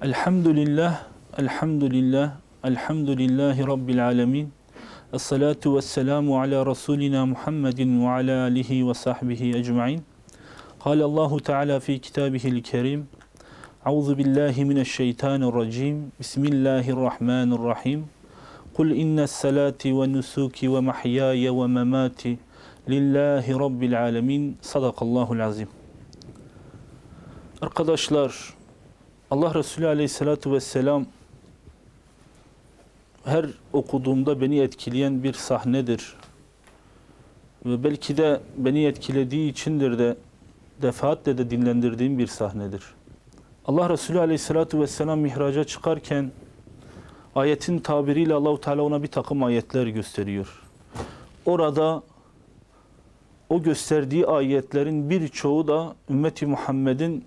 Elhamdülillah, elhamdülillah, elhamdülillahi Rabbil alemin. Esselatu vesselamu ala Resulina Muhammedin ve ala alihi ve sahbihi ecma'in. Allahu Teala fi kitabihil kerim. Euzu billahi mineşşeytanirracim. Bismillahirrahmanirrahim. Kul innes salati ve nusuki ve mahyaya ve memati lillahi Rabbil alemin. Sadakallahul azim. Arkadaşlar, Allah Resulü Aleyhisselatü Vesselam her okuduğumda beni etkileyen bir sahnedir. Ve belki de beni etkilediği içindir de defaatle de dinlendirdiğim bir sahnedir. Allah Resulü Aleyhisselatü Vesselam mihraca çıkarken ayetin tabiriyle Allah-u Teala ona bir takım ayetler gösteriyor. Orada o gösterdiği ayetlerin birçoğu da ümmeti Muhammed'in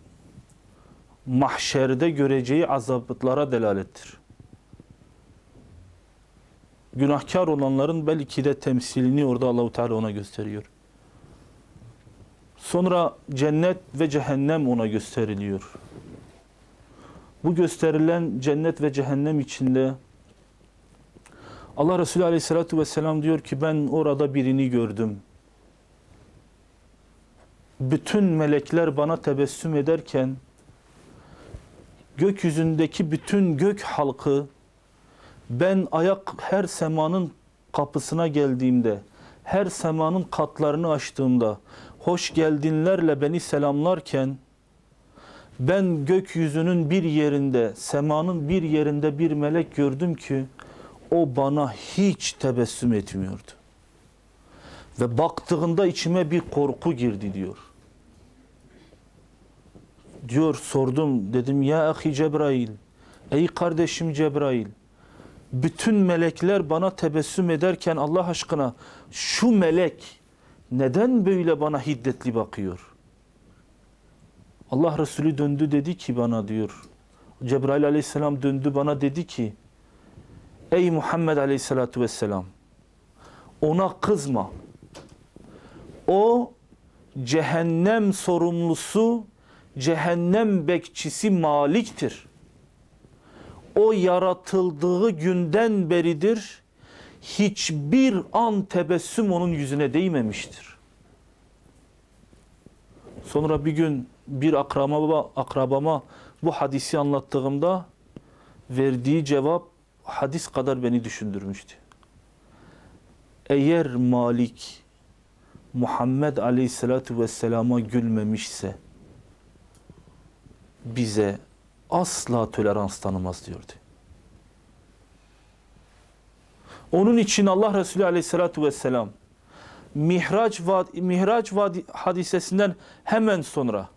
mahşerde göreceği azaplara delalettir. Günahkar olanların belki de temsilini orada Allah-u Teala ona gösteriyor. Sonra cennet ve cehennem ona gösteriliyor. Bu gösterilen cennet ve cehennem içinde Allah Resulü Aleyhisselatü Vesselam diyor ki ben orada birini gördüm. Bütün melekler bana tebessüm ederken gökyüzündeki bütün gök halkı ben her semanın kapısına geldiğimde, her semanın katlarını açtığımda hoş geldinlerle beni selamlarken ben gökyüzünün bir yerinde, semanın bir yerinde bir melek gördüm ki o bana hiç tebessüm etmiyordu. Ve baktığında içime bir korku girdi diyor. Diyor sordum dedim ya ahi Cebrail, ey kardeşim Cebrail, bütün melekler bana tebessüm ederken Allah aşkına şu melek neden böyle bana hiddetli bakıyor? Allah Resulü döndü dedi ki bana diyor, Cebrail aleyhisselam döndü bana dedi ki ey Muhammed aleyhissalatu vesselam ona kızma. O cehennem sorumlusu, cehennem bekçisi Malik'tir. O yaratıldığı günden beridir hiçbir an tebessüm onun yüzüne değmemiştir. Sonra bir gün bir akrabama bu hadisi anlattığımda verdiği cevap hadis kadar beni düşündürmüştü. Eğer Malik Muhammed Aleyhisselatü Vesselam'a gülmemişse bize asla tolerans tanımaz diyordu. Onun için Allah Resulü Aleyhisselatü Vesselam Mihraç hadisesinden hemen sonra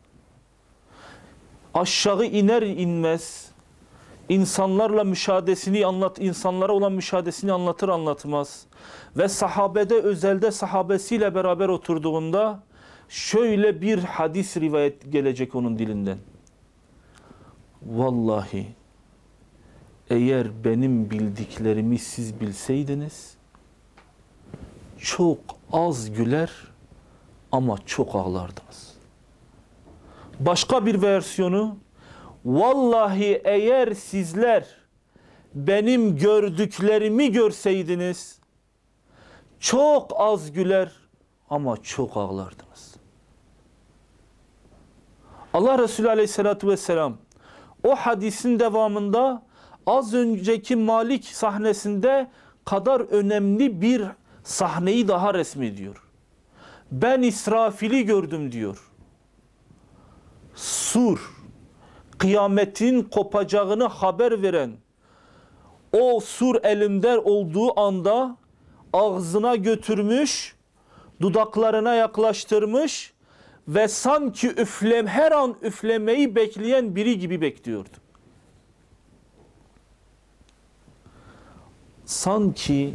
aşağı iner inmez insanlarla insanlara olan müşahadesini anlatır anlatmaz ve sahabede özelde sahabesiyle beraber oturduğunda şöyle bir hadis rivayet gelecek onun dilinden. Vallahi eğer benim bildiklerimi siz bilseydiniz çok az güler ama çok ağlardınız. Başka bir versiyonu vallahi eğer sizler benim gördüklerimi görseydiniz çok az güler ama çok ağlardınız. Allah Resulü Aleyhisselatü Vesselam o hadisin devamında az önceki Malik sahnesinde kadar önemli bir sahneyi daha resmediyor. Ben İsrafil'i gördüm diyor. Sur, kıyametin kopacağını haber veren o sur elinde olduğu anda ağzına götürmüş, dudaklarına yaklaştırmış ve sanki her an üflemeyi bekleyen biri gibi bekliyordu. Sanki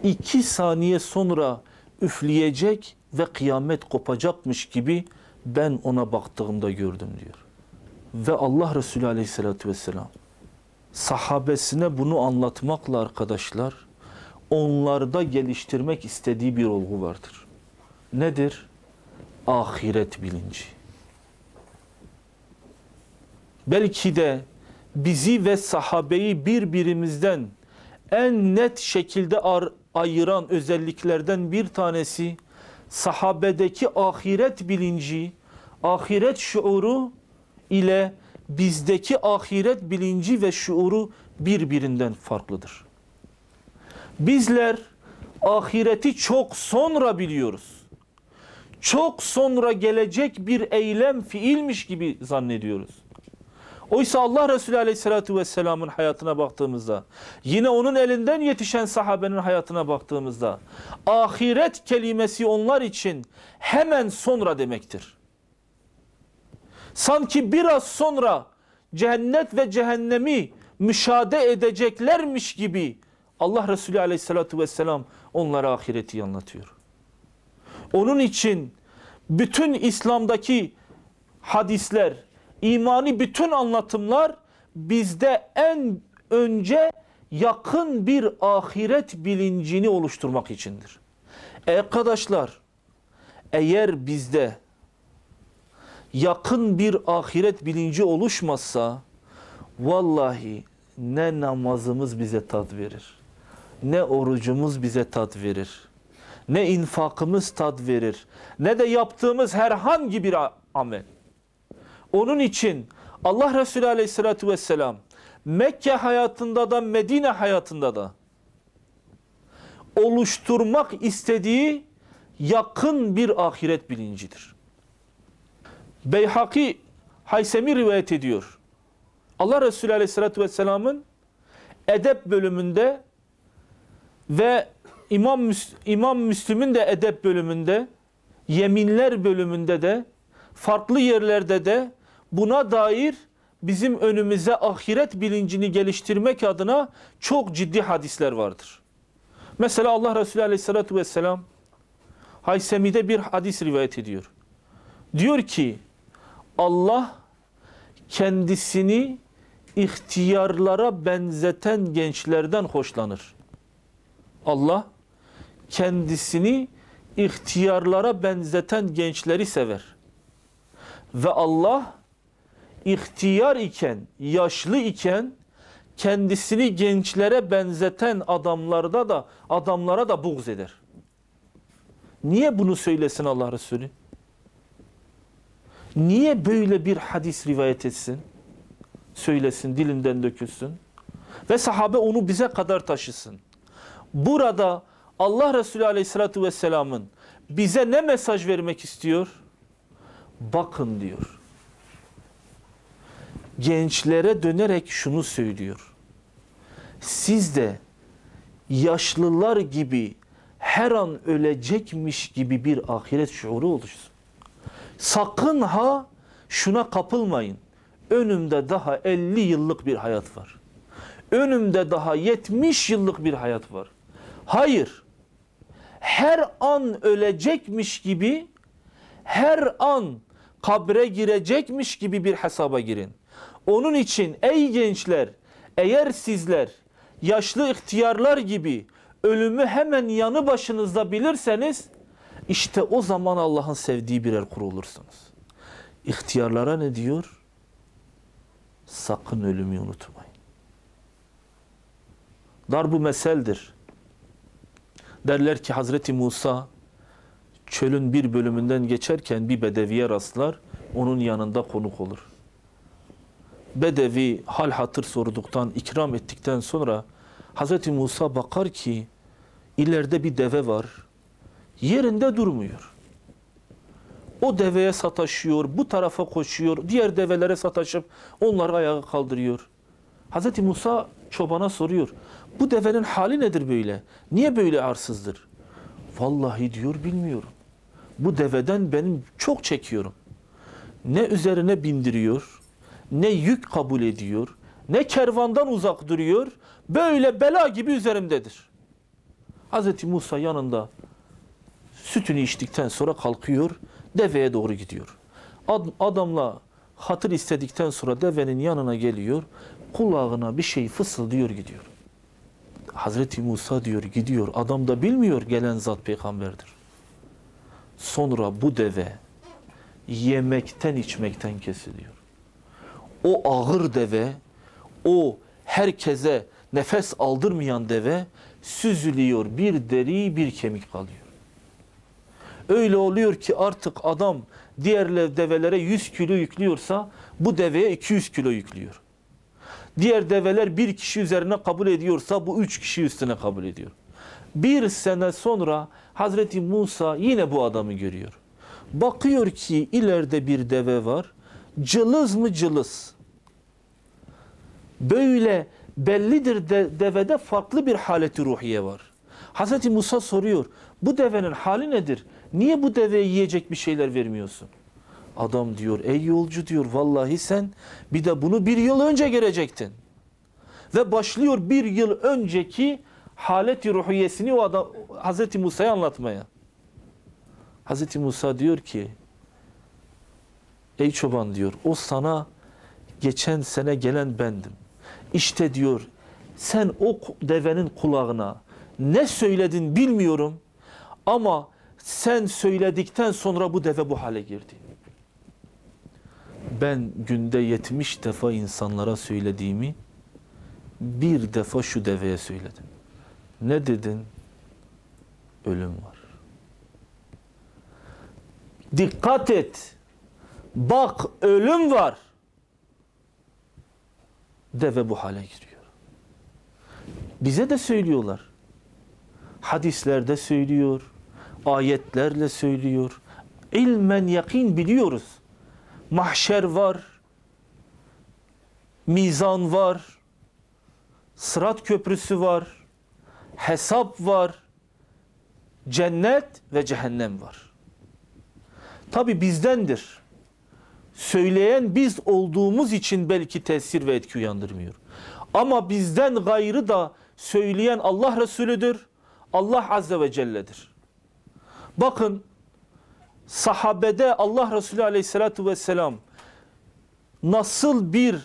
2 saniye sonra üfleyecek ve kıyamet kopacakmış gibi ben ona baktığımda gördüm diyor. Ve Allah Resulü Aleyhisselatü Vesselam sahabesine bunu anlatmakla arkadaşlar onlarda geliştirmek istediği bir olgu vardır. Nedir? Ahiret bilinci. Belki de bizi ve sahabeyi birbirimizden en net şekilde ayıran özelliklerden bir tanesi, sahabedeki ahiret bilinci, ahiret şuuru ile bizdeki ahiret bilinci ve şuuru birbirinden farklıdır. Bizler ahireti çok sonra biliyoruz. Çok sonra gelecek bir eylem, fiilmiş gibi zannediyoruz. Oysa Allah Resulü Aleyhisselatü Vesselam'ın hayatına baktığımızda, yine onun elinden yetişen sahabenin hayatına baktığımızda, ahiret kelimesi onlar için hemen sonra demektir. Sanki biraz sonra cennet ve cehennemi müşahede edeceklermiş gibi Allah Resulü Aleyhisselatü Vesselam onlara ahireti anlatıyor. Onun için bütün İslam'daki hadisler, imani bütün anlatımlar bizde en önce yakın bir ahiret bilincini oluşturmak içindir. Arkadaşlar, eğer bizde yakın bir ahiret bilinci oluşmazsa, vallahi ne namazımız bize tat verir, ne orucumuz bize tat verir, ne infakımız tat verir, ne de yaptığımız herhangi bir amel. Onun için Allah Resulü Aleyhisselatü Vesselam Mekke hayatında da Medine hayatında da oluşturmak istediği yakın bir ahiret bilincidir. Beyhaki Haysemi rivayet ediyor. Allah Resulü Aleyhisselatü Vesselam'ın edep bölümünde ve İmam Müslim'in de edep bölümünde, yeminler bölümünde de, farklı yerlerde de buna dair bizim önümüze ahiret bilincini geliştirmek adına çok ciddi hadisler vardır. Mesela Allah Resulü Aleyhisselatü Vesselam Haysemi'de bir hadis rivayet ediyor. Diyor ki, Allah kendisini ihtiyarlara benzeten gençlerden hoşlanır. Allah kendisini ihtiyarlara benzeten gençleri sever. Ve Allah ihtiyar iken, yaşlı iken kendisini gençlere benzeten adamlara da buğz eder. Niye bunu söylesin Allah Resulü? Niye böyle bir hadis rivayet etsin? Söylesin, dilinden dökülsün. Ve sahabe onu bize kadar taşısın. Burada Allah Resulü Aleyhisselatü Vesselam'ın bize ne mesaj vermek istiyor? Bakın diyor. Gençlere dönerek şunu söylüyor. Siz de yaşlılar gibi her an ölecekmiş gibi bir ahiret şuuru oluşsun. Sakın ha şuna kapılmayın. Önümde daha 50 yıllık bir hayat var. Önümde daha 70 yıllık bir hayat var. Hayır. Her an ölecekmiş gibi, her an kabre girecekmiş gibi bir hesaba girin. Onun için ey gençler, eğer sizler yaşlı ihtiyarlar gibi ölümü hemen yanı başınızda bilirseniz, işte o zaman Allah'ın sevdiği birer kul olursunuz. İhtiyarlara ne diyor? Sakın ölümü unutmayın. Darbu meseldir. Derler ki Hazreti Musa çölün bir bölümünden geçerken bir bedeviye rastlar, onun yanında konuk olur. Bedevi hal hatır sorduktan, ikram ettikten sonra Hazreti Musa bakar ki ileride bir deve var, yerinde durmuyor. O deveye sataşıyor, bu tarafa koşuyor, diğer develere sataşıp onları ayağa kaldırıyor. Hazreti Musa çobana soruyor, bu devenin hali nedir böyle? Niye böyle arsızdır? Vallahi diyor bilmiyorum. Bu deveden benim çok çekiyorum. Ne üzerine bindiriyor, ne yük kabul ediyor, ne kervandan uzak duruyor, böyle bela gibi üzerimdedir. Hazreti Musa yanında sütünü içtikten sonra kalkıyor, deveye doğru gidiyor. Adamla hatır istedikten sonra devenin yanına geliyor, kulağına bir şey fısıldıyor gidiyor. Hazreti Musa diyor gidiyor, adam da bilmiyor gelen zat peygamberdir. Sonra bu deve yemekten içmekten kesiliyor. O ağır deve o herkese nefes aldırmayan deve süzülüyor, bir deri bir kemik kalıyor. Öyle oluyor ki artık adam diğer develere 100 kilo yüklüyorsa bu deveye 200 kilo yüklüyor. Diğer develer bir kişi üzerine kabul ediyorsa bu 3 kişi üstüne kabul ediyor. Bir sene sonra Hazreti Musa yine bu adamı görüyor. Bakıyor ki ileride bir deve var. Cılız mı cılız. Böyle bellidir devede farklı bir haleti ruhiye var. Hazreti Musa soruyor. Bu devenin hali nedir? Niye bu deveye yiyecek bir şeyler vermiyorsun? Adam diyor ey yolcu diyor vallahi sen bir de bunu 1 yıl önce görecektin. Ve başlıyor 1 yıl önceki haleti ruhiyesini o adam Hazreti Musa'ya anlatmaya. Hazreti Musa diyor ki ey çoban diyor o sana geçen sene gelen bendim. İşte diyor sen o devenin kulağına ne söyledin bilmiyorum ama sen söyledikten sonra bu deve bu hale girdi. Ben günde 70 defa insanlara söylediğimi bir defa şu deveye söyledim. Ne dedin? Ölüm var. Dikkat et. Bak ölüm var. Deve bu hale giriyor. Bize de söylüyorlar. Hadislerde söylüyor. Ayetlerle söylüyor. İlmen yakin biliyoruz. Mahşer var. Mizan var. Sırat köprüsü var. Hesap var. Cennet ve cehennem var. Tabi bizdendir. Söyleyen biz olduğumuz için belki tesir ve etki uyandırmıyor. Ama bizden gayrı da söyleyen Allah Resulüdür. Allah Azze ve Celle'dir. Bakın sahabede Allah Resulü Aleyhisselatü Vesselam nasıl bir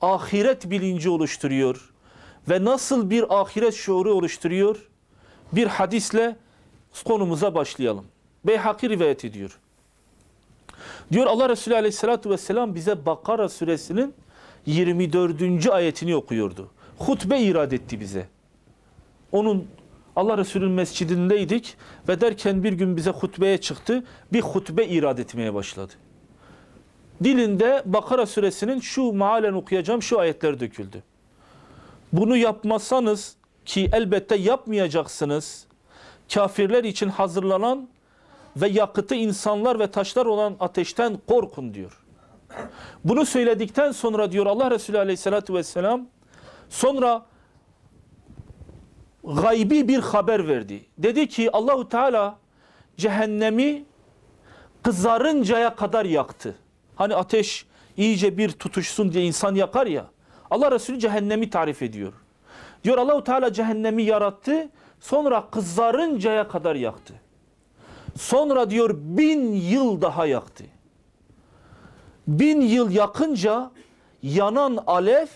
ahiret bilinci oluşturuyor ve nasıl bir ahiret şuuru oluşturuyor? Bir hadisle konumuza başlayalım. Beyhaki rivayet ediyor. Diyor Allah Resulü Aleyhisselatü Vesselam bize Bakara suresinin 24. ayetini okuyordu. Hutbe irad etti bize. Onun Allah Resulü'nün mescidindeydik ve derken bir gün bize hutbeye çıktı. Bir hutbe irad etmeye başladı. Dilinde Bakara suresinin şu mealen okuyacağım şu ayetler döküldü. Bunu yapmazsanız ki elbette yapmayacaksınız. Kafirler için hazırlanan ve yakıtı insanlar ve taşlar olan ateşten korkun diyor. Bunu söyledikten sonra diyor Allah Resulü Aleyhisselatü Vesselam sonra gaybi bir haber verdi. Dedi ki Allahu Teala cehennemi kızarıncaya kadar yaktı. Hani ateş iyice bir tutuşsun diye insan yakar ya. Allah Resulü cehennemi tarif ediyor. Diyor Allahu Teala cehennemi yarattı. Sonra kızarıncaya kadar yaktı. Sonra diyor 1000 yıl daha yaktı. 1000 yıl yakınca yanan alev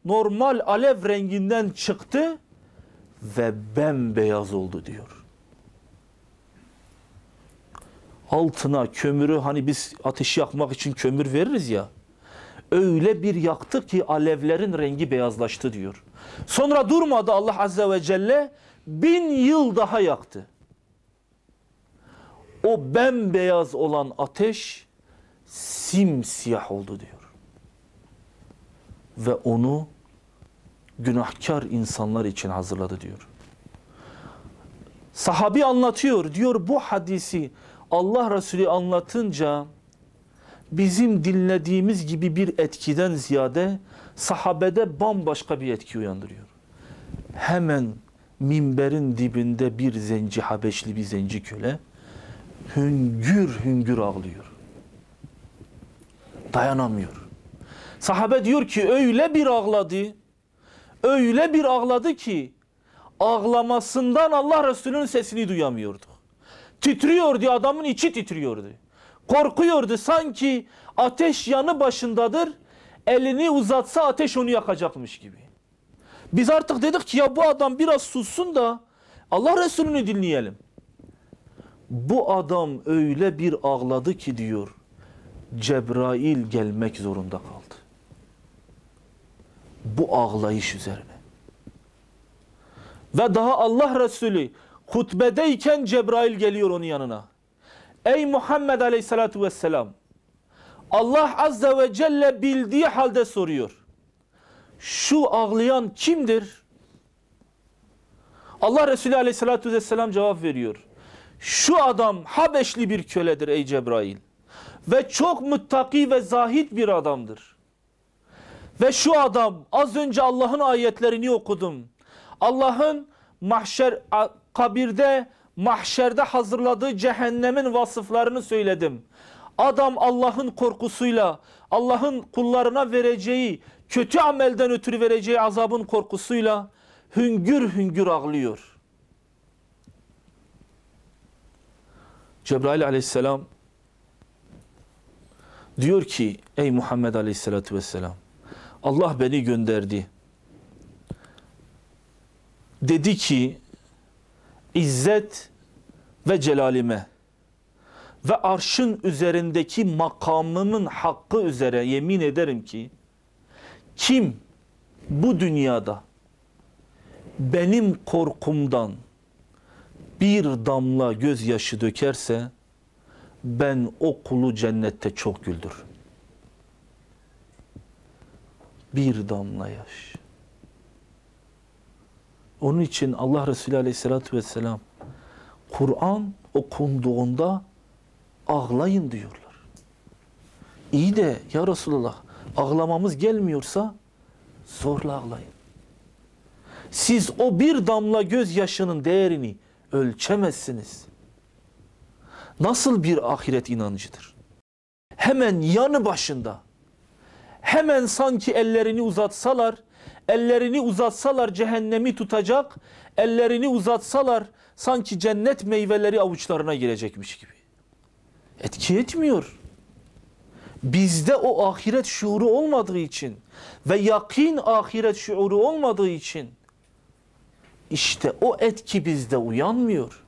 normal alev renginden çıktı ve bembeyaz oldu diyor. Altına kömürü hani biz ateşi yakmak için kömür veririz ya. Öyle bir yaktı ki alevlerin rengi beyazlaştı diyor. Sonra durmadı Allah Azze ve Celle 1000 yıl daha yaktı. O bembeyaz olan ateş simsiyah oldu diyor. Ve onu günahkar insanlar için hazırladı diyor. Sahabi anlatıyor. Diyor bu hadisi Allah Resulü anlatınca bizim dinlediğimiz gibi bir etkiden ziyade sahabede bambaşka bir etki uyandırıyor. Hemen minberin dibinde bir zenci, Habeşli bir zenci köle hüngür hüngür ağlıyor. Dayanamıyor. Sahabe diyor ki öyle bir ağladı, öyle bir ağladı ki ağlamasından Allah Resulü'nün sesini duyamıyorduk. Titriyordu, adamın içi titriyordu. Korkuyordu, sanki ateş yanı başındadır, elini uzatsa ateş onu yakacakmış gibi. Biz artık dedik ki ya bu adam biraz sussun da Allah Resulü'nü dinleyelim. Bu adam öyle bir ağladı ki diyor, Cebrail gelmek zorunda kaldı. Bu ağlayış üzerine. Ve daha Allah Resulü hutbedeyken Cebrail geliyor onun yanına. Ey Muhammed Aleyhisselatü Vesselam, Allah Azze ve Celle bildiği halde soruyor. Şu ağlayan kimdir? Allah Resulü Aleyhisselatü Vesselam cevap veriyor. Şu adam Habeşli bir köledir ey Cebrail. Ve çok muttaki ve zahid bir adamdır. Ve şu adam az önce Allah'ın ayetlerini okudum. Allah'ın kabirde, mahşerde hazırladığı cehennemin vasıflarını söyledim. Adam Allah'ın korkusuyla, Allah'ın kullarına vereceği, kötü amelden ötürü vereceği azabın korkusuyla hüngür hüngür ağlıyor. Cebrail aleyhisselam diyor ki ey Muhammed aleyhisselatü vesselam, Allah beni gönderdi. Dedi ki İzzet ve celalime ve arşın üzerindeki makamımın hakkı üzere yemin ederim ki kim bu dünyada benim korkumdan bir damla gözyaşı dökerse ben o kulu cennette çok güldürürüm. Bir damla yaş. Onun için Allah Resulü Aleyhisselatü Vesselam Kur'an okunduğunda ağlayın diyorlar. İyi de ya Resulullah ağlamamız gelmiyorsa zorla ağlayın. Siz o bir damla gözyaşının değerini ölçemezsiniz. Nasıl bir ahiret inancıdır? Hemen yanı başında, hemen sanki ellerini uzatsalar cehennemi tutacak, ellerini uzatsalar sanki cennet meyveleri avuçlarına girecekmiş gibi. Etki etmiyor. Bizde o ahiret şuuru olmadığı için ve yakin ahiret şuuru olmadığı için işte o etki bizde uyanmıyor.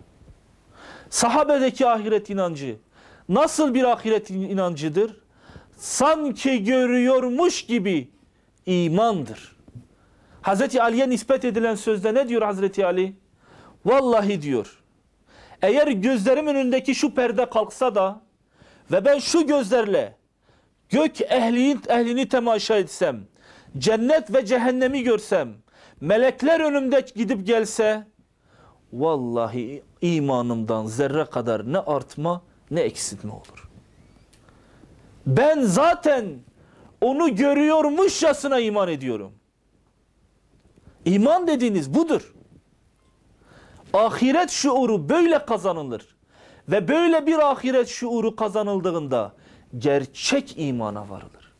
Sahabedeki ahiret inancı nasıl bir ahiret inancıdır? Sanki görüyormuş gibi imandır. Hazreti Ali'ye nispet edilen sözde ne diyor Hazreti Ali? Vallahi diyor, eğer gözlerimin önündeki şu perde kalksa da ve ben şu gözlerle gök ehlini temaşa etsem, cennet ve cehennemi görsem, melekler önümde gidip gelse, vallahi imanımdan zerre kadar ne artma ne eksiltme olur. Ben zaten onu görüyormuşçasına iman ediyorum. İman dediğiniz budur. Ahiret şuuru böyle kazanılır. Ve böyle bir ahiret şuuru kazanıldığında gerçek imana varılır.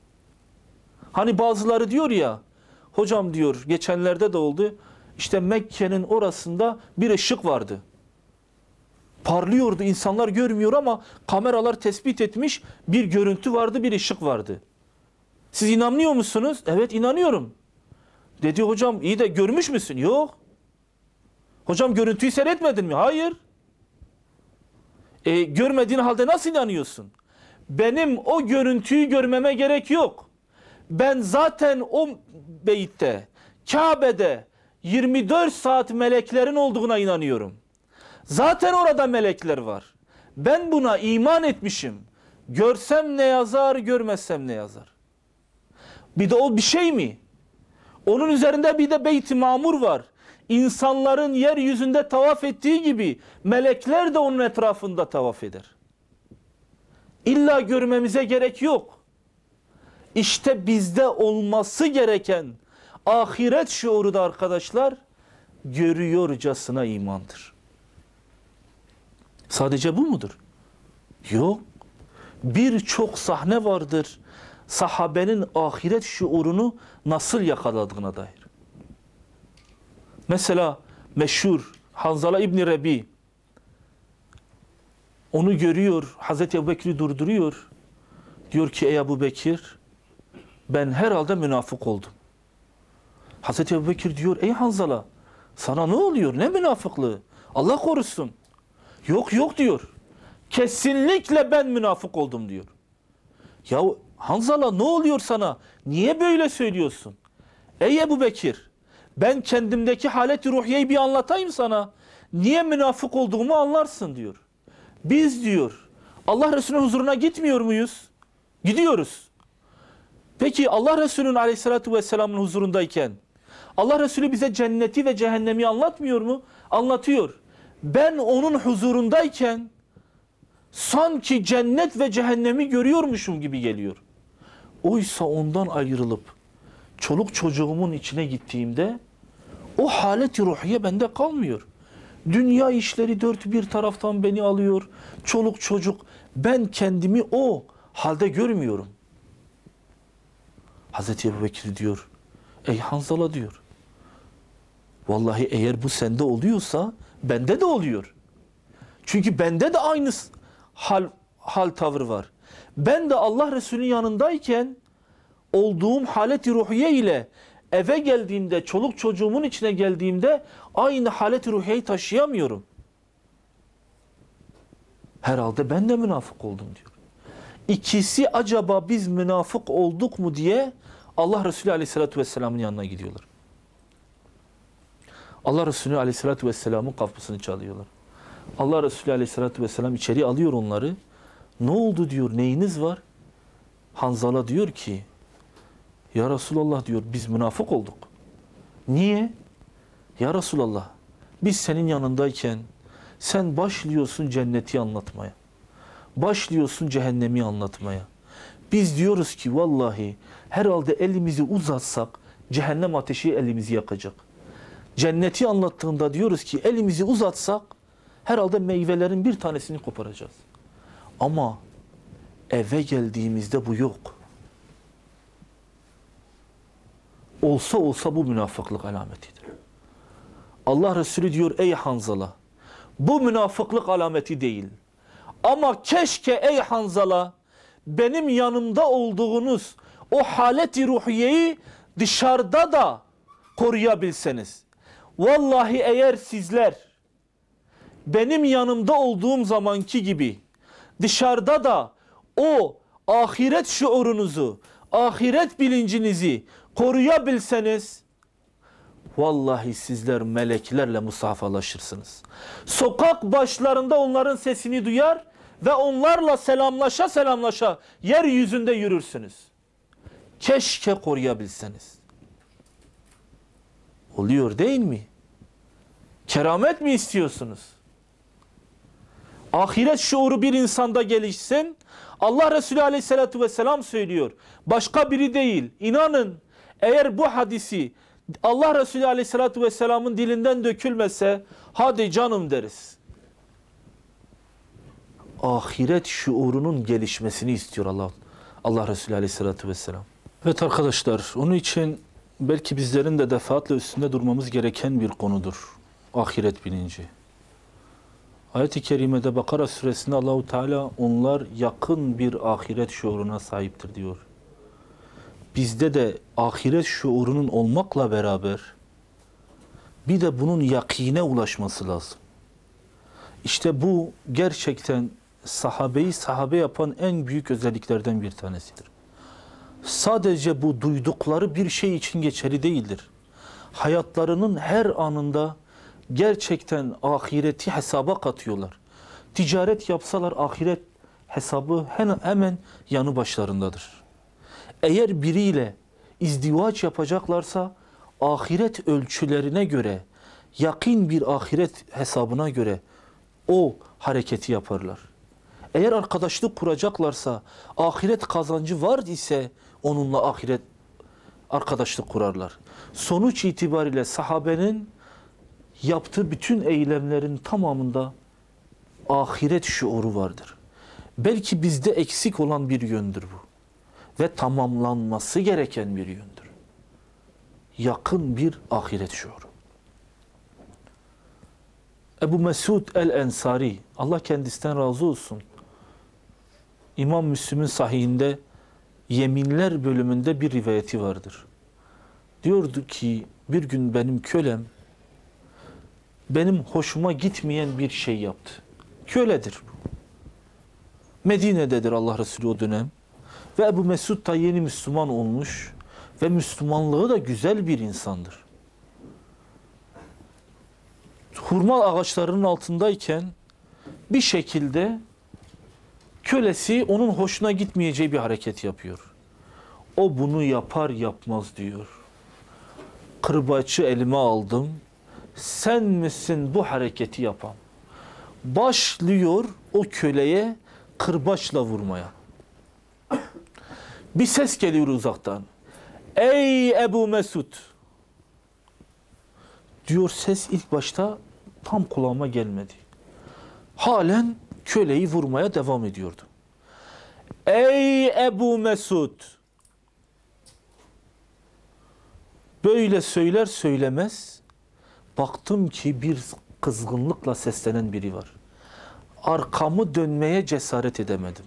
Hani bazıları diyor ya, hocam diyor geçenlerde de oldu, işte Mekke'nin orasında bir ışık vardı. Parlıyordu, insanlar görmüyor ama kameralar tespit etmiş, bir görüntü vardı, bir ışık vardı. Siz inanmıyor musunuz? Evet inanıyorum. Dedi hocam iyi de görmüş müsün? Yok. Hocam görüntüyü seyretmedin mi? Hayır. Görmediğin halde nasıl inanıyorsun? Benim o görüntüyü görmeme gerek yok. Ben zaten o beytte, Kabe'de 24 saat meleklerin olduğuna inanıyorum. Zaten orada melekler var. Ben buna iman etmişim. Görsem ne yazar, görmezsem ne yazar? Bir de o bir şey mi? Onun üzerinde bir de Beyt-i Mamur var. İnsanların yeryüzünde tavaf ettiği gibi melekler de onun etrafında tavaf eder. İlla görmemize gerek yok. İşte bizde olması gereken ahiret şuuru da arkadaşlar görüyorcasına imandır. Sadece bu mudur? Yok. Birçok sahne vardır. Sahabenin ahiret şuurunu nasıl yakaladığına dair. Mesela meşhur Hanzala İbni Rebi onu görüyor, Hazreti Ebubekir'i durduruyor. Diyor ki ey Ebubekir, ben herhalde münafık oldum. Hazreti Ebubekir diyor ey Hanzala, sana ne oluyor, ne münafıklığı? Allah korusun. Yok yok diyor. Kesinlikle ben münafık oldum diyor. Ya Hanzala ne oluyor sana? Niye böyle söylüyorsun? Ey Ebu Bekir, ben kendimdeki haleti ruhiyeyi bir anlatayım sana. Niye münafık olduğumu anlarsın diyor. Biz diyor Allah Resulü'nün huzuruna gitmiyor muyuz? Gidiyoruz. Peki Allah Resulü'nün aleyhissalatü vesselamın huzurundayken Allah Resulü bize cenneti ve cehennemi anlatmıyor mu? Anlatıyor. Ben onun huzurundayken sanki cennet ve cehennemi görüyormuşum gibi geliyor. Oysa ondan ayrılıp çoluk çocuğumun içine gittiğimde o haleti ruhiye bende kalmıyor. Dünya işleri dört bir taraftan beni alıyor. Çoluk çocuk. Ben kendimi o halde görmüyorum. Hazreti Ebubekir diyor. Ey Hanzala diyor. Vallahi eğer bu sende oluyorsa bende de oluyor. Çünkü bende de aynı hal tavır var. Ben de Allah Resulü'nün yanındayken olduğum haleti ruhiye ile eve geldiğimde, çoluk çocuğumun içine geldiğimde aynı haleti ruhiyeyi taşıyamıyorum. Herhalde ben de münafık oldum diyor. İkisi acaba biz münafık olduk mu diye Allah Resulü Aleyhisselatü Vesselam'ın yanına gidiyorlar. Allah Resulü Aleyhisselatü Vesselam'ın kapısını çalıyorlar. Allah Resulü Aleyhisselatü Vesselam içeri alıyor onları. Ne oldu diyor, neyiniz var? Hanzala diyor ki, ya Resulallah diyor, biz münafık olduk. Niye? Ya Resulallah, biz senin yanındayken sen başlıyorsun cenneti anlatmaya. Başlıyorsun cehennemi anlatmaya. Biz diyoruz ki vallahi herhalde elimizi uzatsak cehennem ateşi elimizi yakacak. Cenneti anlattığında diyoruz ki elimizi uzatsak herhalde meyvelerin bir tanesini koparacağız. Ama eve geldiğimizde bu yok. Olsa olsa bu münafıklık alametidir. Allah Resulü diyor ey Hanzala, bu münafıklık alameti değil. Ama keşke ey Hanzala benim yanımda olduğunuz o haleti ruhiyeyi dışarıda da koruyabilseniz. Vallahi eğer sizler benim yanımda olduğum zamanki gibi dışarıda da o ahiret şuurunuzu, ahiret bilincinizi koruyabilseniz vallahi sizler meleklerle musafalaşırsınız. Sokak başlarında onların sesini duyar ve onlarla selamlaşa selamlaşa yeryüzünde yürürsünüz. Keşke koruyabilseniz. Oluyor değil mi? Keramet mi istiyorsunuz? Ahiret şuuru bir insanda gelişsin. Allah Resulü Aleyhisselatü Vesselam söylüyor. Başka biri değil. İnanın eğer bu hadisi Allah Resulü Aleyhisselatü Vesselam'ın dilinden dökülmese hadi canım deriz. Ahiret şuurunun gelişmesini istiyor Allah Resulü Aleyhisselatü Vesselam. Evet arkadaşlar, onun için belki bizlerin de defaatle üstünde durmamız gereken bir konudur. Ahiret bilinci. Ayet-i Kerime'de Bakara suresinde Allahu Teala onlar yakın bir ahiret şuuruna sahiptir diyor. Bizde de ahiret şuurunun olmakla beraber bir de bunun yakine ulaşması lazım. İşte bu gerçekten sahabeyi sahabe yapan en büyük özelliklerden bir tanesidir. Sadece bu duydukları bir şey için geçerli değildir. Hayatlarının her anında gerçekten ahireti hesaba katıyorlar. Ticaret yapsalar ahiret hesabı hemen yanı başlarındadır. Eğer biriyle izdivaç yapacaklarsa ahiret ölçülerine göre, yakın bir ahiret hesabına göre o hareketi yaparlar. Eğer arkadaşlık kuracaklarsa, ahiret kazancı var ise onunla ahiret arkadaşlık kurarlar. Sonuç itibariyle sahabenin yaptığı bütün eylemlerin tamamında ahiret şuuru vardır. Belki bizde eksik olan bir yöndür bu. Ve tamamlanması gereken bir yöndür. Yakın bir ahiret şuuru. Ebu Mesud el-Ensari, Allah kendisinden razı olsun. İmam Müslim'in sahihinde yeminler bölümünde bir rivayeti vardır. Diyordu ki bir gün benim kölem benim hoşuma gitmeyen bir şey yaptı. Köledir bu. Medine'dedir Allah Resulü o dönem. Ve Ebu Mesud da yeni Müslüman olmuş Ve Müslümanlığı da güzel bir insandır. Hurma ağaçlarının altındayken bir şekilde kölesi onun hoşuna gitmeyeceği bir hareket yapıyor. O bunu yapar yapmaz diyor. Kırbaçı elime aldım. Sen misin bu hareketi yapan? Başlıyor o köleye kırbaçla vurmaya. Bir ses geliyor uzaktan. Ey Ebu Mesud! Diyor, ses ilk başta tam kulağıma gelmedi. Halen köleyi vurmaya devam ediyordu. Ey Ebu Mesud! Böyle söyler söylemez baktım ki bir kızgınlıkla seslenen biri var. Arkamı dönmeye cesaret edemedim.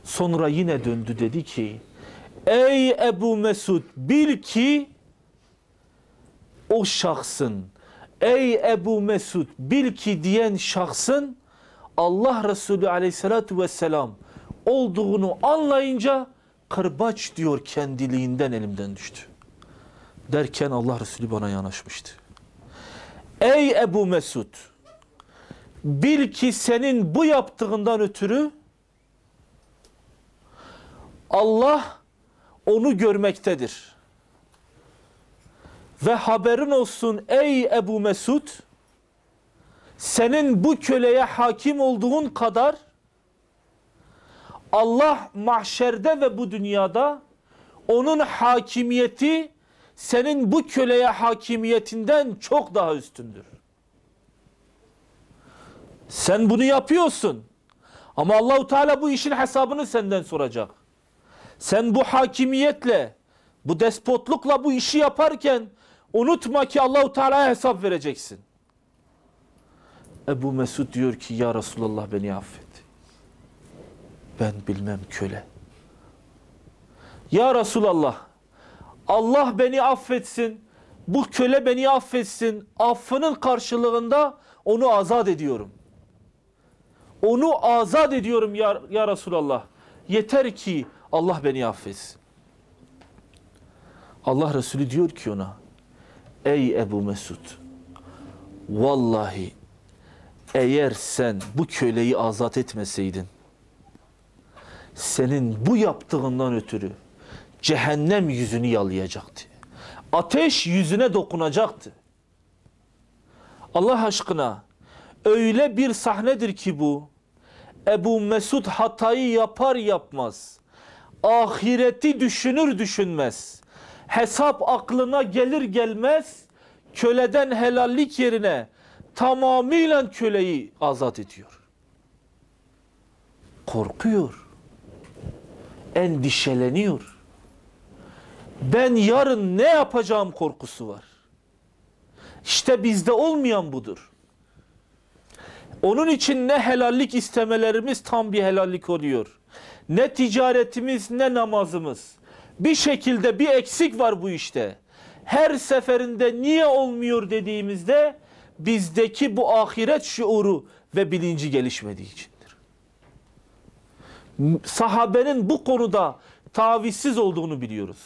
Sonra yine döndü, dedi ki ey Ebu Mesud, bil ki o şahsın, ey Ebu Mesud, bil ki diyen şahsın Allah Resulü aleyhissalatu vesselam olduğunu anlayınca kırbaç diyor kendiliğinden elimden düştü. Derken Allah Resulü bana yanaşmıştı. Ey Ebu Mesud, bil ki senin bu yaptığından ötürü Allah onu görmektedir. Ve haberin olsun ey Ebu Mesud, senin bu köleye hakim olduğun kadar Allah mahşerde ve bu dünyada onun hakimiyeti senin bu köleye hakimiyetinden çok daha üstündür. Sen bunu yapıyorsun ama Allahu Teala bu işin hesabını senden soracak. Sen bu hakimiyetle, bu despotlukla bu işi yaparken unutma ki Allahu Teala'ya hesap vereceksin. Ebu Mesud diyor ki ya Resulallah beni affet. Ben bilmem köle. Ya Resulallah, Allah beni affetsin, bu köle beni affetsin, affının karşılığında onu azat ediyorum. Onu azat ediyorum ya Resulallah. Yeter ki Allah beni affetsin. Allah Resulü diyor ki ona, ey Ebu Mesud, vallahi eğer sen bu köleyi azat etmeseydin, senin bu yaptığından ötürü cehennem yüzünü yalayacaktı. Ateş yüzüne dokunacaktı. Allah aşkına öyle bir sahnedir ki bu, Ebu Mesud hatayı yapar yapmaz, ahireti düşünür düşünmez, hesap aklına gelir gelmez, köleden helallik yerine tamamıyla köleyi azat ediyor. Korkuyor, endişeleniyor. Ben yarın ne yapacağım korkusu var. İşte bizde olmayan budur. Onun için ne helallik istemelerimiz tam bir helallik oluyor. Ne ticaretimiz ne namazımız. Bir şekilde bir eksik var bu işte. Her seferinde niye olmuyor dediğimizde bizdeki bu ahiret şuuru ve bilinci gelişmediği içindir. Sahabenin bu konuda tavizsiz olduğunu biliyoruz.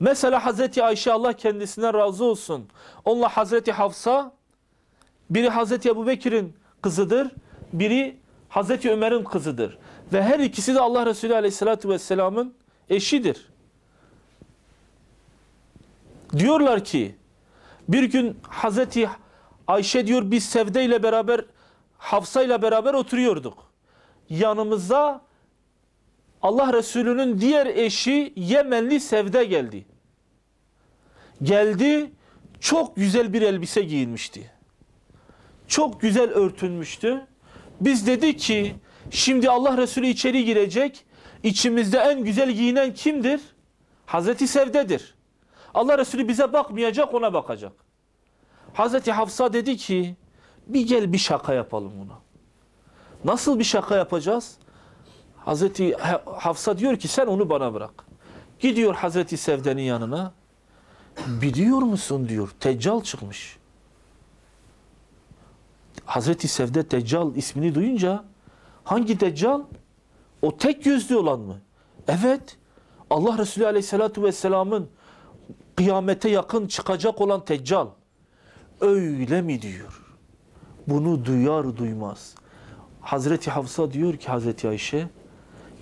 Mesela Hazreti Ayşe Allah kendisinden razı olsun. Onunla Hazreti Hafsa, biri Hazreti Ebubekir'in kızıdır, biri Hazreti Ömer'in kızıdır. Ve her ikisi de Allah Resulü Aleyhisselatü Vesselam'ın eşidir. Diyorlar ki, bir gün Hazreti Ayşe diyor, biz Sevde ile beraber, Hafsa ile beraber oturuyorduk. Yanımıza Allah Resulü'nün diğer eşi Yemenli Sevde geldi. Geldi, çok güzel bir elbise giyinmişti. Çok güzel örtünmüştü. Biz dedik ki, şimdi Allah Resulü içeri girecek, içimizde en güzel giyinen kimdir? Hazreti Sevde'dir. Allah Resulü bize bakmayacak, ona bakacak. Hazreti Hafsa dedi ki, bir gel bir şaka yapalım ona. Nasıl bir şaka yapacağız? Hazreti Hafsa diyor ki, sen onu bana bırak. Gidiyor Hazreti Sevde'nin yanına. Biliyor musun diyor, Deccal çıkmış. Hazreti Sevde Deccal ismini duyunca, hangi Deccal? O tek gözlü olan mı? Evet. Allah Resulü Aleyhisselatü Vesselam'ın kıyamete yakın çıkacak olan Deccal. Öyle mi diyor? Bunu duyar duymaz. Hazreti Hafsa diyor ki Hazreti Ayşe,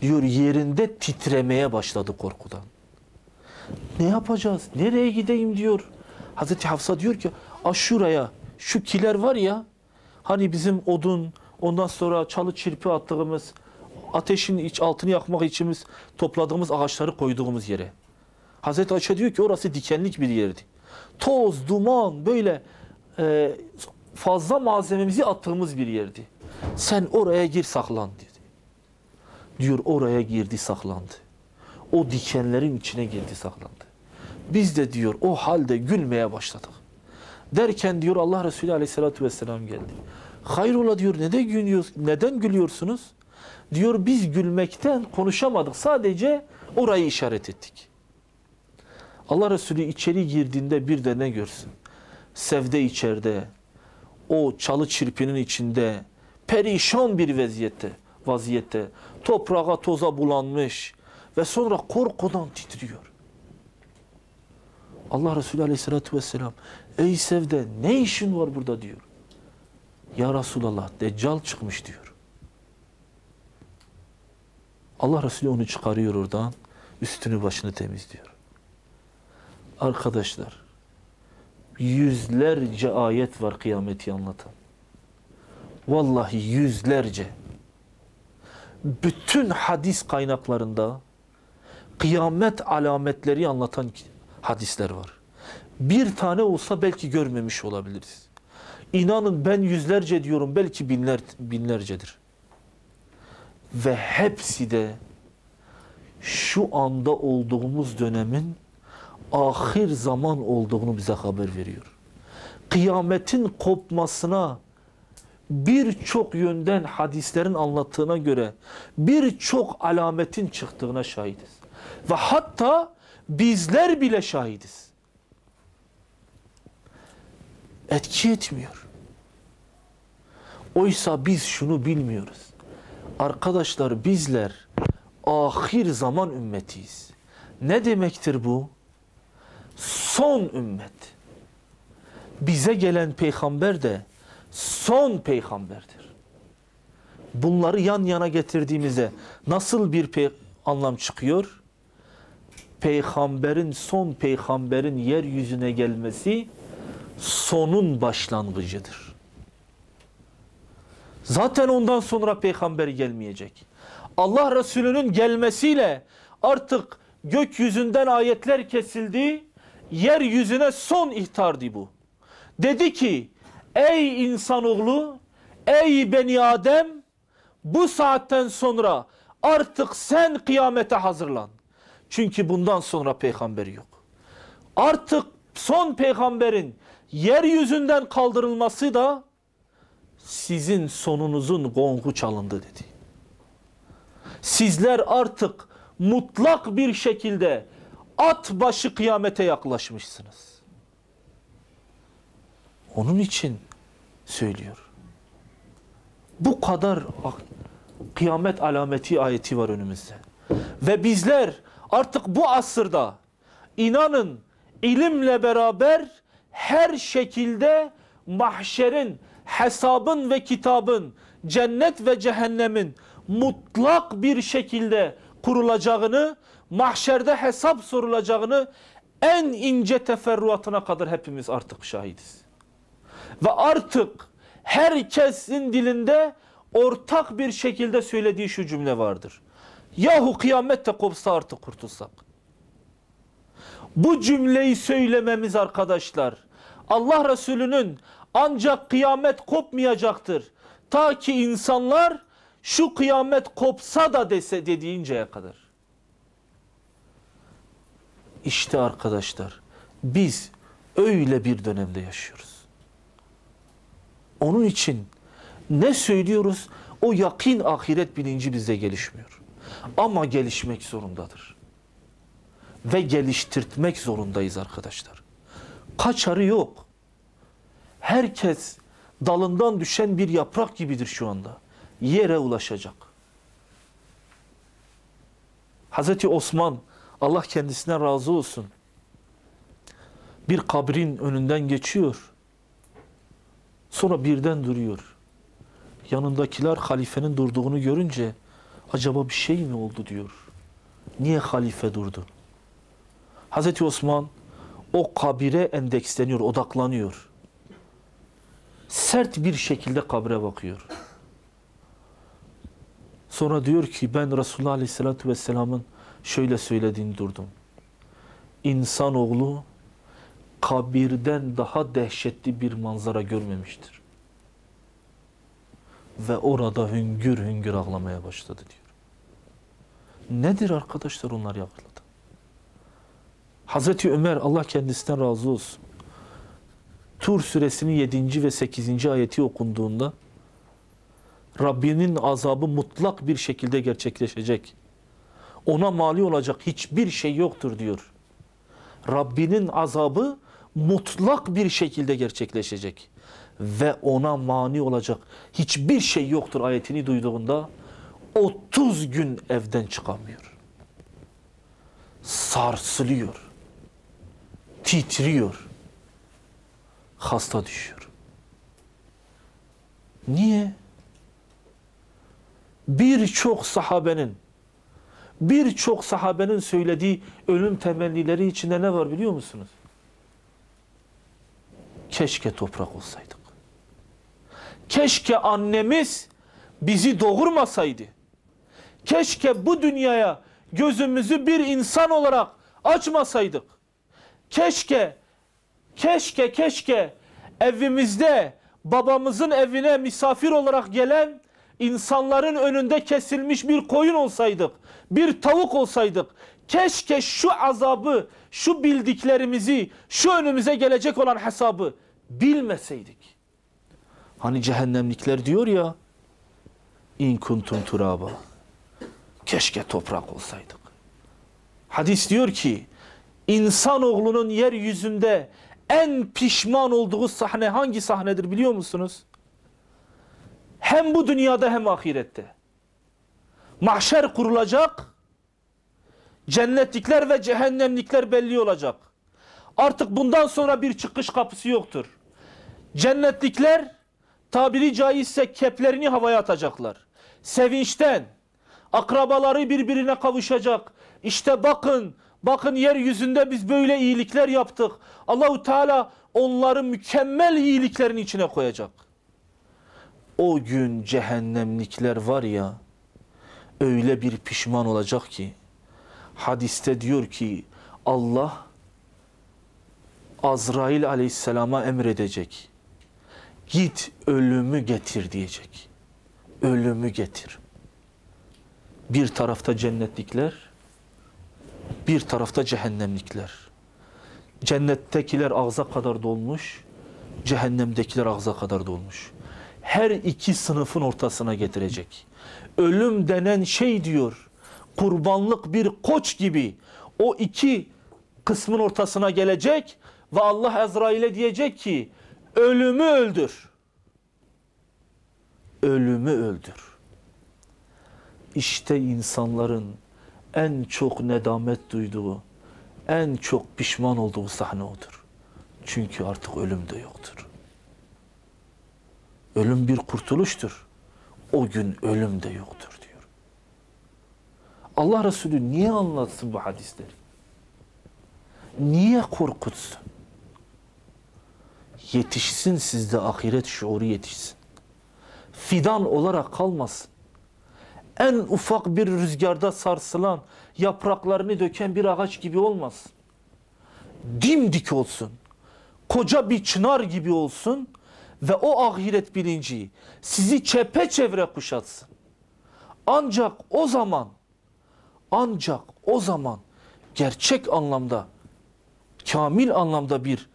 diyor yerinde titremeye başladı korkudan. Ne yapacağız? Nereye gideyim diyor. Hazreti Hafsa diyor ki şuraya, şu kiler var ya, hani bizim odun, ondan sonra çalı çirpi attığımız, ateşin altını yakmak için topladığımız ağaçları koyduğumuz yere. Hazreti Ayşe diyor ki orası dikenlik bir yerdi. Toz, duman, böyle fazla malzememizi attığımız bir yerdi. Sen oraya gir saklan dedi. Diyor oraya girdi saklandı. O dikenlerin içine girdi saklandı. Biz de diyor o halde gülmeye başladık. Derken diyor Allah Resulü Aleyhisselatü Vesselam geldi. Hayrola diyor neden gülüyorsunuz? Diyor biz gülmekten konuşamadık. Sadece orayı işaret ettik. Allah Resulü içeri girdiğinde bir de ne görsün? Sevde içeride, o çalı çirpinin içinde, perişan bir vaziyette, toprağa toza bulanmış ve sonra korkudan titriyor. Allah Resulü Aleyhisselatü Vesselam, ey Sevde ne işin var burada diyor. Ya Resulallah Deccal çıkmış diyor. Allah Resulü onu çıkarıyor oradan, üstünü başını temizliyor. Arkadaşlar, yüzlerce ayet var kıyameti anlatan. Vallahi yüzlerce. Bütün hadis kaynaklarında kıyamet alametleri anlatan hadisler var. Bir tane olsa belki görmemiş olabiliriz. İnanın ben yüzlerce diyorum, belki binlercedir. Ve hepsi de şu anda olduğumuz dönemin ahir zaman olduğunu bize haber veriyor. Kıyametin kopmasına birçok yönden hadislerin anlattığına göre birçok alametin çıktığına şahidiz. Ve hatta bizler bile şahidiz. Etki etmiyor. Oysa biz şunu bilmiyoruz. Arkadaşlar bizler ahir zaman ümmetiyiz. Ne demektir bu? Son ümmet. Bize gelen peygamber de son peygamberdir. Bunları yan yana getirdiğimizde nasıl bir anlam çıkıyor? Son peygamberin yeryüzüne gelmesi sonun başlangıcıdır. Zaten ondan sonra peygamber gelmeyecek. Allah Resulü'nün gelmesiyle artık gökyüzünden ayetler kesildi, yeryüzüne son ihtardı bu. Dedi ki, ey insanoğlu, ey beni Adem, bu saatten sonra artık sen kıyamete hazırlan. Çünkü bundan sonra peygamber yok. Artık son peygamberin yeryüzünden kaldırılması da sizin sonunuzun gongu çalındı dedi. Sizler artık mutlak bir şekilde at başı kıyamete yaklaşmışsınız. Onun için söylüyor. Bu kadar kıyamet alameti ayeti var önümüzde. Ve bizler artık bu asırda inanın ilimle beraber her şekilde mahşerin, hesabın ve kitabın, cennet ve cehennemin mutlak bir şekilde kurulacağını, mahşerde hesap sorulacağını en ince teferruatına kadar hepimiz artık şahidiz. Ve artık herkesin dilinde ortak bir şekilde söylediği şu cümle vardır. Yahu kıyamet de kopsa artık kurtulsak. Bu cümleyi söylememiz arkadaşlar, Allah Resulü'nün ancak kıyamet kopmayacaktır ta ki insanlar şu kıyamet kopsa da dese dediğinceye kadar. İşte arkadaşlar biz öyle bir dönemde yaşıyoruz. Onun için ne söylüyoruz? O yakın ahiret bilinci bizde gelişmiyor. Ama gelişmek zorundadır. Ve geliştirtmek zorundayız arkadaşlar. Kaçarı yok. Herkes dalından düşen bir yaprak gibidir şu anda. Yere ulaşacak. Hazreti Osman, Allah kendisine razı olsun, Bir kabrin önünden geçiyor. Sonra birden duruyor. Yanındakiler halifenin durduğunu görünce acaba bir şey mi oldu diyor. Niye halife durdu? Hazreti Osman o kabire endeksleniyor, odaklanıyor. Sert bir şekilde kabre bakıyor. Sonra diyor ki ben Resulullah Aleyhisselatü Vesselam'ın şöyle söylediğini durdum. İnsanoğlu kabirden daha dehşetli bir manzara görmemiştir. Ve orada hüngür hüngür ağlamaya başladı diyor. Nedir arkadaşlar onlar yakaladı? Hazreti Ömer Allah kendisinden razı olsun. Tur suresinin 7. ve 8. ayeti okunduğunda Rabbinin azabı mutlak bir şekilde gerçekleşecek. Ona mali olacak hiçbir şey yoktur diyor. Rabbinin azabı mutlak bir şekilde gerçekleşecek. Ve ona mani olacak hiçbir şey yoktur ayetini duyduğunda 30 gün evden çıkamıyor. Sarsılıyor. Titriyor. Hasta düşüyor. Niye? Birçok sahabenin söylediği ölüm temennileri içinde ne var biliyor musunuz? Keşke toprak olsaydık. Keşke annemiz bizi doğurmasaydı. Keşke bu dünyaya gözümüzü bir insan olarak açmasaydık. Keşke evimizde babamızın evine misafir olarak gelen insanların önünde kesilmiş bir koyun olsaydık, bir tavuk olsaydık. Keşke şu azabı, şu bildiklerimizi, şu önümüze gelecek olan hesabı bilmeseydik. Hani cehennemlikler diyor ya, İn kuntum turaba. Keşke toprak olsaydık. Hadis diyor ki, insanoğlunun yeryüzünde en pişman olduğu sahne hangi sahnedir biliyor musunuz? Hem bu dünyada hem ahirette. Mahşer kurulacak, cennetlikler ve cehennemlikler belli olacak. Artık bundan sonra bir çıkış kapısı yoktur. Cennetlikler tabiri caizse keplerini havaya atacaklar. Sevinçten akrabaları birbirine kavuşacak. İşte bakın yeryüzünde biz böyle iyilikler yaptık. Allahu Teala onları mükemmel iyiliklerin içine koyacak. O gün cehennemlikler var ya, öyle bir pişman olacak ki, hadiste diyor ki Allah Azrail aleyhisselama emredecek. Git ölümü getir diyecek. Ölümü getir. Bir tarafta cennetlikler, bir tarafta cehennemlikler. Cennettekiler ağza kadar dolmuş, cehennemdekiler ağza kadar dolmuş. Her iki sınıfın ortasına getirecek. Ölüm denen şey diyor, kurbanlık bir koç gibi o iki kısmın ortasına gelecek ve Allah Azrail'e diyecek ki ölümü öldür. Ölümü öldür. İşte insanların en çok nedamet duyduğu, en çok pişman olduğu sahne odur. Çünkü artık ölüm de yoktur. Ölüm bir kurtuluştur. O gün ölüm de yoktur diyor. Allah Resulü niye anlatsın bu hadisleri? Niye korkutsun? Yetişsin sizde ahiret şuuru yetişsin. Fidan olarak kalmasın. En ufak bir rüzgarda sarsılan, yapraklarını döken bir ağaç gibi olmasın. Dimdik olsun. Koca bir çınar gibi olsun ve o ahiret bilinci sizi çepeçevre kuşatsın. Ancak o zaman gerçek anlamda, kamil anlamda bir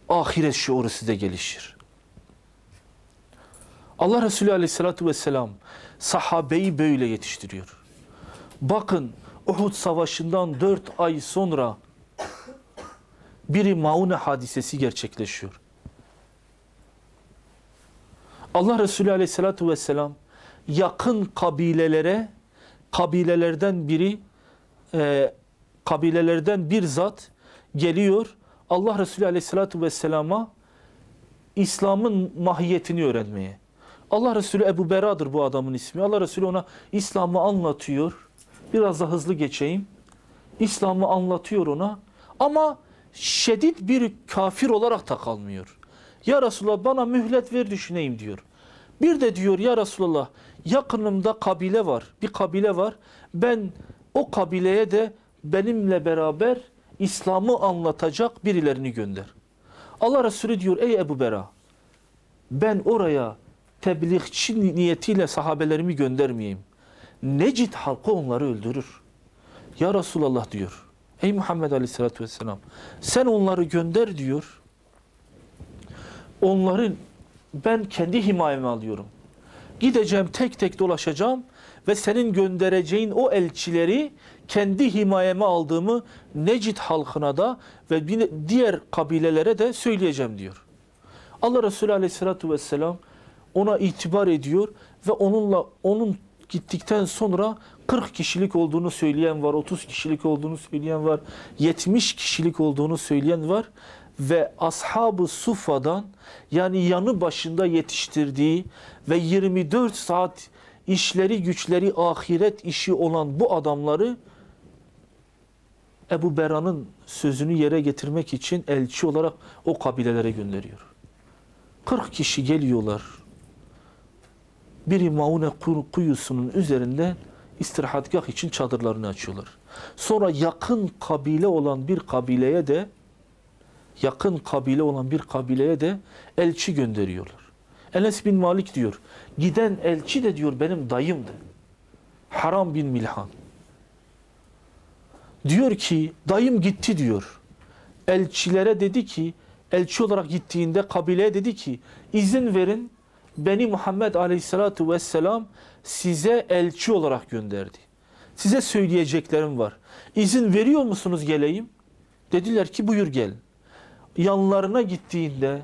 ahiret şuuru size gelişir. Allah Resulü Aleyhisselatü Vesselam sahabeyi böyle yetiştiriyor. Bakın Uhud Savaşı'ndan 4 ay sonra bir Maune hadisesi gerçekleşiyor. Allah Resulü Aleyhisselatü Vesselam yakın kabilelerden bir zat geliyor Allah Resulü Aleyhisselatü Vesselam'a İslam'ın mahiyetini öğrenmeye. Allah Resulü Ebu Bera'dır bu adamın ismi. Allah Resulü ona İslam'ı anlatıyor. Biraz da hızlı geçeyim. İslam'ı anlatıyor ona ama şiddet bir kafir olarak da kalmıyor. Ya Resulallah bana mühlet ver düşüneyim diyor. Bir de diyor ya Resulallah yakınımda kabile var. Bir kabile var. Ben o kabileye de benimle beraber İslam'ı anlatacak birilerini gönder. Allah Resulü diyor ey Ebu Bera ben oraya tebliğçi niyetiyle sahabelerimi göndermeyeyim. Necid halkı onları öldürür. Ya Resulallah diyor. Ey Muhammed Aleyhisselatü Vesselam sen onları gönder diyor. Onları ben kendi himayeme alıyorum. Gideceğim tek tek dolaşacağım ve senin göndereceğin o elçileri kendi himayeme aldığımı Necid halkına da ve diğer kabilelere de söyleyeceğim diyor. Allah Resulü Aleyhisselatü Vesselam ona itibar ediyor ve onun gittikten sonra 40 kişilik olduğunu söyleyen var, 30 kişilik olduğunu söyleyen var, 70 kişilik olduğunu söyleyen var ve Ashab-ı Suffa'dan yani yanı başında yetiştirdiği ve 24 saat işleri güçleri ahiret işi olan bu adamları Ebu Bera'nın sözünü yere getirmek için elçi olarak o kabilelere gönderiyor. 40 kişi geliyorlar. Biri Maune kuyusunun üzerinde istirahatgah için çadırlarını açıyorlar. Sonra yakın kabile olan bir kabileye de elçi gönderiyorlar. Enes bin Malik diyor. Giden elçi de diyor benim dayımdı. Haram bin Milhan. Diyor ki dayım gitti diyor. Elçilere dedi ki elçi olarak gittiğinde kabileye dedi ki izin verin beni Muhammed Aleyhisselatü Vesselam size elçi olarak gönderdi. Size söyleyeceklerim var. İzin veriyor musunuz geleyim? Dediler ki buyur gel. Yanlarına gittiğinde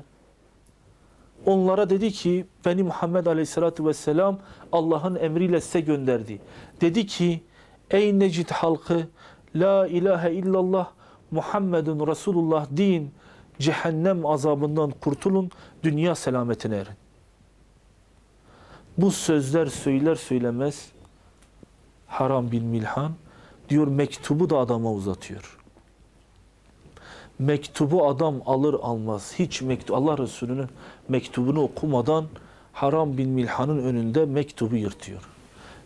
onlara dedi ki beni Muhammed Aleyhisselatü Vesselam Allah'ın emriyle size gönderdi. Dedi ki ey Necid halkı la ilahe illallah Muhammedun Resulullah deyin. Cehennem azabından kurtulun. Dünya selametine erin. Bu sözler söyler söylemez Haram bin Milhan diyor mektubu da adama uzatıyor. Mektubu adam alır almaz hiç Allah Resulü'nün mektubunu okumadan Haram bin Milhan'ın önünde mektubu yırtıyor.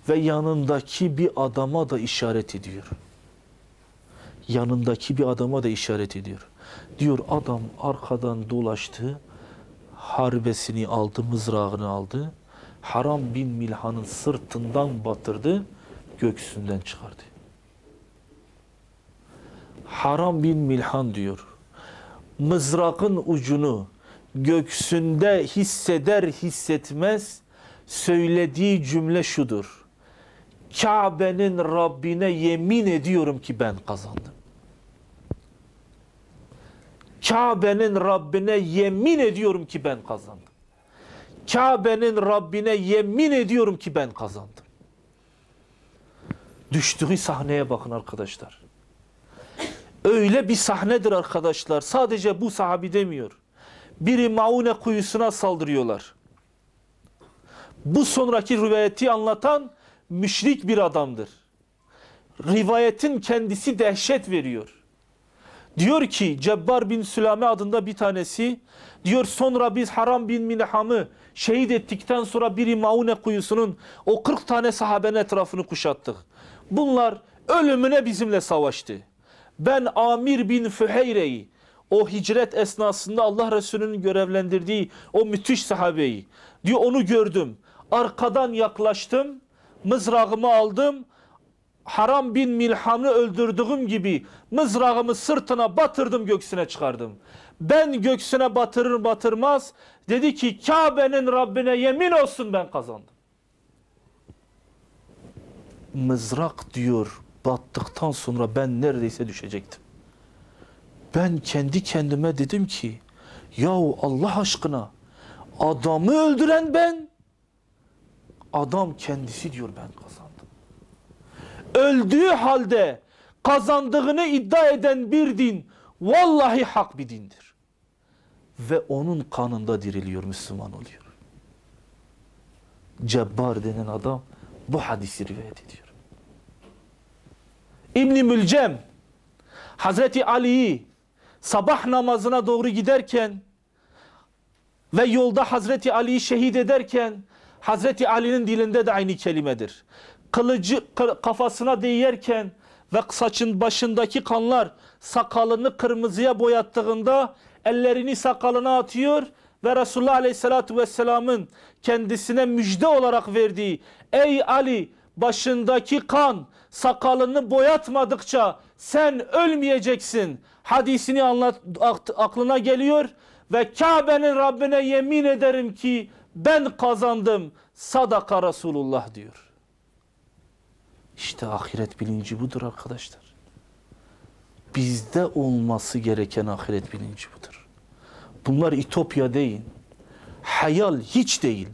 Ve yanındaki bir adama da işaret ediyor. Yanındaki bir adama da işaret ediyor. Diyor adam arkadan dolaştı, harbesini aldı, mızrağını aldı. Haram bin Milhan'ın sırtından batırdı, göğsünden çıkardı. Haram bin Milhan diyor, mızrağın ucunu göğsünde hisseder hissetmez söylediği cümle şudur. Kabe'nin Rabbine yemin ediyorum ki ben kazandım. Kabe'nin Rabbine yemin ediyorum ki ben kazandım. Kabe'nin Rabbine yemin ediyorum ki ben kazandım. Düştüğü sahneye bakın arkadaşlar. Öyle bir sahnedir arkadaşlar. Sadece bu sahabi demiyor. Biri Maune kuyusuna saldırıyorlar. Bu sonraki rivayeti anlatan müşrik bir adamdır. Rivayetin kendisi dehşet veriyor. Diyor ki Cebbar bin Sülame adında bir tanesi diyor sonra biz Haram bin Milham'ı şehit ettikten sonra biri Maune kuyusunun o 40 tane sahabenin etrafını kuşattık. Bunlar ölümüne bizimle savaştı. Ben Amir bin Füheyre'yi o hicret esnasında Allah Resulü'nün görevlendirdiği o müthiş sahabeyi diyor onu gördüm. Arkadan yaklaştım. Mızrağımı aldım. Haram bin Milham'ı öldürdüğüm gibi mızrağımı sırtına batırdım göğsüne çıkardım. Ben göğsüne batırır batırmaz dedi ki Kabe'nin Rabbine yemin olsun ben kazandım. Mızrak diyor battıktan sonra ben neredeyse düşecektim. Ben kendi kendime dedim ki yahu Allah aşkına adamı öldüren ben, adam kendisi diyor ben kazandım. Öldüğü halde kazandığını iddia eden bir din vallahi hak bir dindir. Ve onun kanında diriliyor, Müslüman oluyor. Cebbar denen adam bu hadisi rivayet ediyor. İbn-i Mülcem Hazreti Ali'yi sabah namazına doğru giderken ve yolda Hazreti Ali'yi şehit ederken Hazreti Ali'nin dilinde de aynı kelimedir. Kılıcı kafasına değerken ve saçın başındaki kanlar sakalını kırmızıya boyattığında ellerini sakalına atıyor ve Resulullah Aleyhisselatü Vesselam'ın kendisine müjde olarak verdiği ey Ali, başındaki kan sakalını boyatmadıkça sen ölmeyeceksin hadisini aklına geliyor ve Kabe'nin Rabbine yemin ederim ki ben kazandım, sadaka Resulullah diyor. İşte ahiret bilinci budur arkadaşlar. Bizde olması gereken ahiret bilinci budur. Bunlar ütopya değil, hayal hiç değil,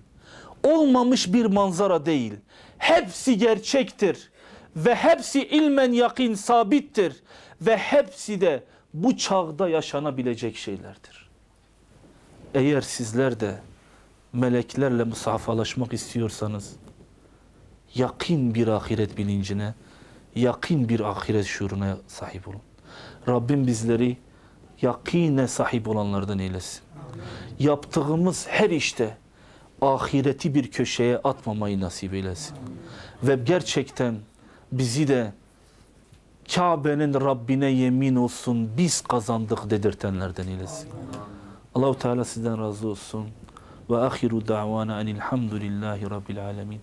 olmamış bir manzara değil. Hepsi gerçektir ve hepsi ilmen yakin sabittir ve hepsi de bu çağda yaşanabilecek şeylerdir. Eğer sizler de meleklerle musafalaşmak istiyorsanız, yakin bir ahiret bilincine, yakin bir ahiret şuuruna sahip olun. Rabbim bizleri yakine sahip olanlardan eylesin. Yaptığımız her işte ahireti bir köşeye atmamayı nasip eylesin. Ve gerçekten bizi de Kabe'nin Rabbine yemin olsun biz kazandık dedirtenlerden eylesin. Allah-u Teala sizden razı olsun. Ve ahiru da'vana enilhamdülillahi rabbil alemin.